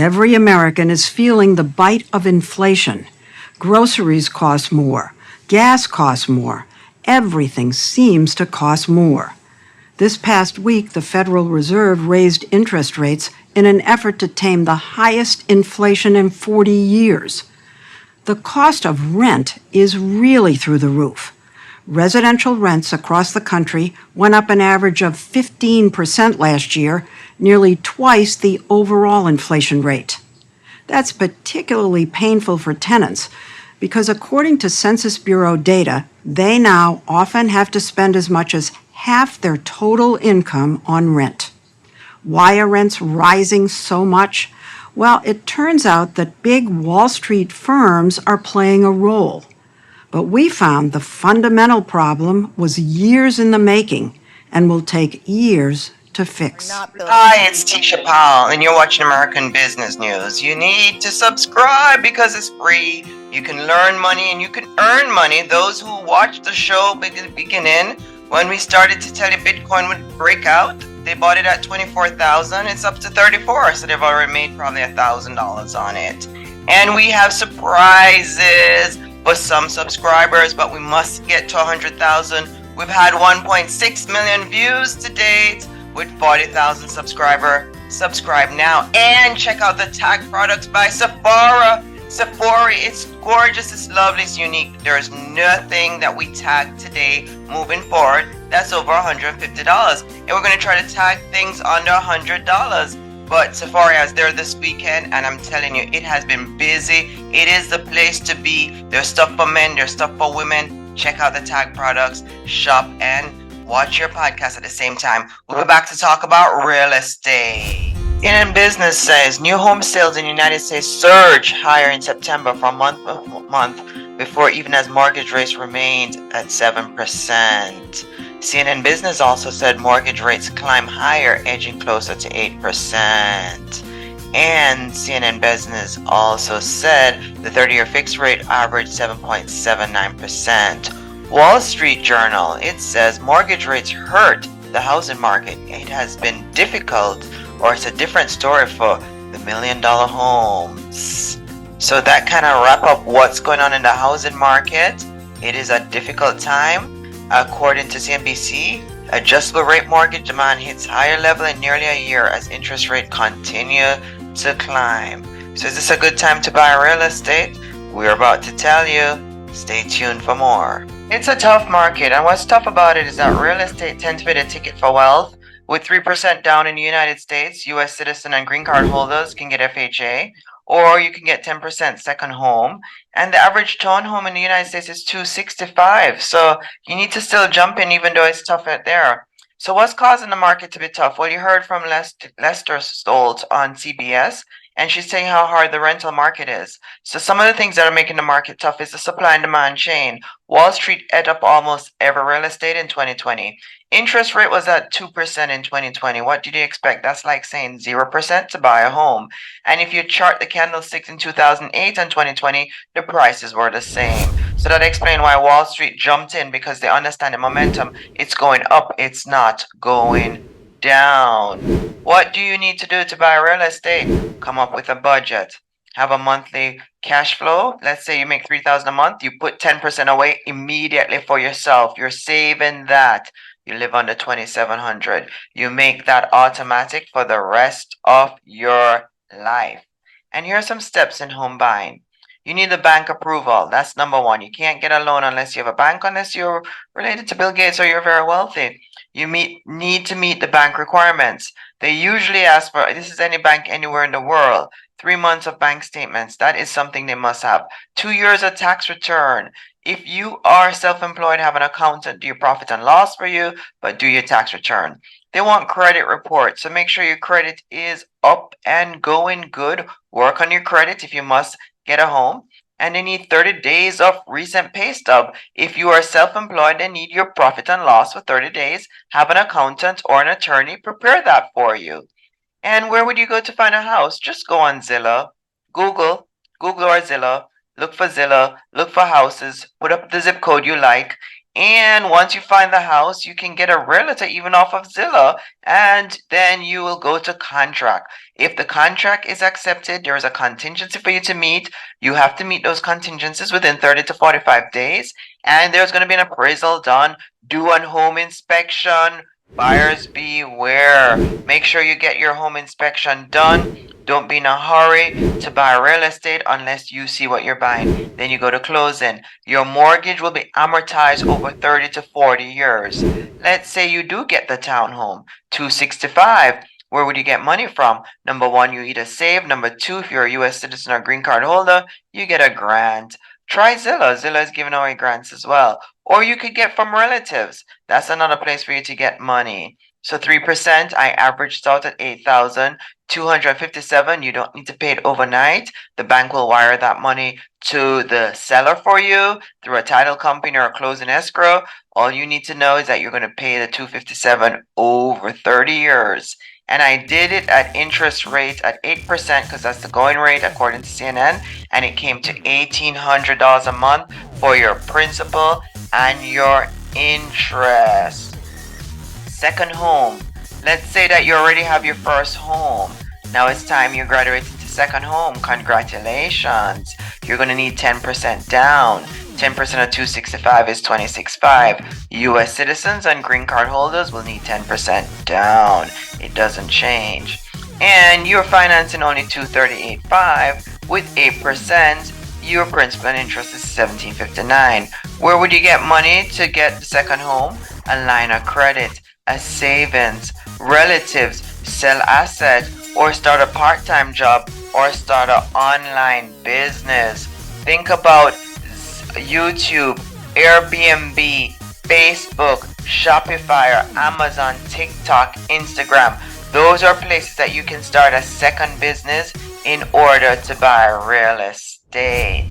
Every American is feeling the bite of inflation. Groceries cost more. Gas costs more. Everything seems to cost more. This past week, the Federal Reserve raised interest rates in an effort to tame the highest inflation in 40 years. The cost of rent is really through the roof. Residential rents across the country went up an average of 15% last year, nearly twice the overall inflation rate. That's particularly painful for tenants because according to Census Bureau data, they now often have to spend as much as half their total income on rent. Why are rents rising so much? Well, it turns out that big Wall Street firms are playing a role. But we found the fundamental problem was years in the making and will take years to fix. Hi, it's Tisha Powell, and you're watching American Business News. You need to subscribe because it's free. You can learn money and you can earn money. Those who watched the show beginning, when we started to tell you Bitcoin would break out, they bought it at $24,000. It's up to $34,000, so they've already made probably $1,000 on it. And we have surprises for some subscribers, but we must get to 100,000. We've had 1.6 million views to date with 40,000 subscribers. Subscribe now and check out the tag products by Sephora. It's gorgeous, it's lovely, it's unique. There's nothing that we tag today moving forward that's over $150. And we're going to try to tag things under $100. But Sephora is there this weekend, and I'm telling you, it has been busy. It is the place to be. There's stuff for men, there's stuff for women. Check out the tag products, shop, and watch your podcast at the same time. We'll be back to talk about real estate. CNN Business says new home sales in the United States surge higher in September from month before, even as mortgage rates remained at 7%. CNN Business also said mortgage rates climb higher, edging closer to 8%. And CNN Business also said the 30-year fixed rate averaged 7.79%. Wall Street Journal, it says mortgage rates hurt the housing market. It has been difficult, or it's a different story for the million-dollar homes. So that kind of wrap up what's going on in the housing market. It is a difficult time. According to CNBC, adjustable rate mortgage demand hits higher level in nearly a year as interest rates continue to climb. So is this a good time to buy real estate? We're about to tell you. Stay tuned for more. It's a tough market, and what's tough about it is that real estate tends to be the ticket for wealth. With 3% down in the United States, U.S. citizen and green card holders can get FHA, or you can get 10% second home. And the average townhome in the United States is $265. So you need to still jump in even though it's tough out there. So what's causing the market to be tough? Well, you heard from Lesley Stahl on CBS, and she's saying how hard the rental market is. So some of the things that are making the market tough is the supply and demand chain. Wall Street ate up almost every real estate in 2020. Interest rate was at 2% in 2020. What did you expect? That's like saying 0% to buy a home. And if you chart the candlesticks in 2008 and 2020, the prices were the same. So that explains why Wall Street jumped in, because they understand the momentum. It's going up, it's not going down. What do you need to do to buy real estate? Come up with a budget. Have a monthly cash flow. Let's say you make $3,000 a month. You put 10% away immediately for yourself. You're saving that. You live under $2,700. You make that automatic for the rest of your life. And here are some steps in home buying. You need the bank approval. That's number one. You can't get a loan unless you have a bank, unless you're related to Bill Gates or you're very wealthy. You need to meet the bank requirements. They usually ask for, this is any bank anywhere in the world, 3 months of bank statements. That is something they must have. 2 years of tax return. If you are self-employed, have an accountant do your profit and loss for you, but do your tax return. They want credit reports, so make sure your credit is up and going good. Work on your credit if you must get a home. And they need 30 days of recent pay stub. If you are self-employed, they need your profit and loss for 30 days. Have an accountant or an attorney prepare that for you. And where would you go to find a house? Just go on Zillow, Google or Zillow. Look for Zillow, look for houses, put up the zip code you like. And once you find the house, you can get a realtor even off of Zillow, and then you will go to contract. If the contract is accepted, there is a contingency for you to meet. You have to meet those contingencies within 30 to 45 days, and there's going to be an appraisal done. Do a home inspection. Buyers beware. Make sure you get your home inspection done. Don't be in a hurry to buy real estate unless you see what you're buying. Then you go to closing. Your mortgage will be amortized over 30 to 40 years. Let's say you do get the townhome, 265. Where would you get money from? Number one, you either save. Number two, if you're a U.S. citizen or green card holder, you get a grant. Try Zillow. Zillow is giving away grants as well. Or you could get from relatives. That's another place for you to get money. So 3%, I averaged out at 8,257. You don't need to pay it overnight. The bank will wire that money to the seller for you through a title company or a closing escrow. All you need to know is that you're going to pay the 257 over 30 years. And I did it at interest rates at 8% because that's the going rate according to CNN. And it came to $1,800 a month for your principal and your interest. Second home. Let's say that you already have your first home. Now it's time you graduate into second home. Congratulations. You're going to need 10% down. 10% of 265 is 26.5. U.S. citizens and green card holders will need 10% down. It doesn't change. And you're financing only 238.5 with 8%. Your principal and interest is 1759. Where would you get money to get the second home? A line of credit, a savings, relatives, sell assets, or start a part-time job, or start an online business. Think about YouTube, Airbnb, Facebook, Shopify, or Amazon, TikTok, Instagram. Those are places that you can start a second business in order to buy real estate.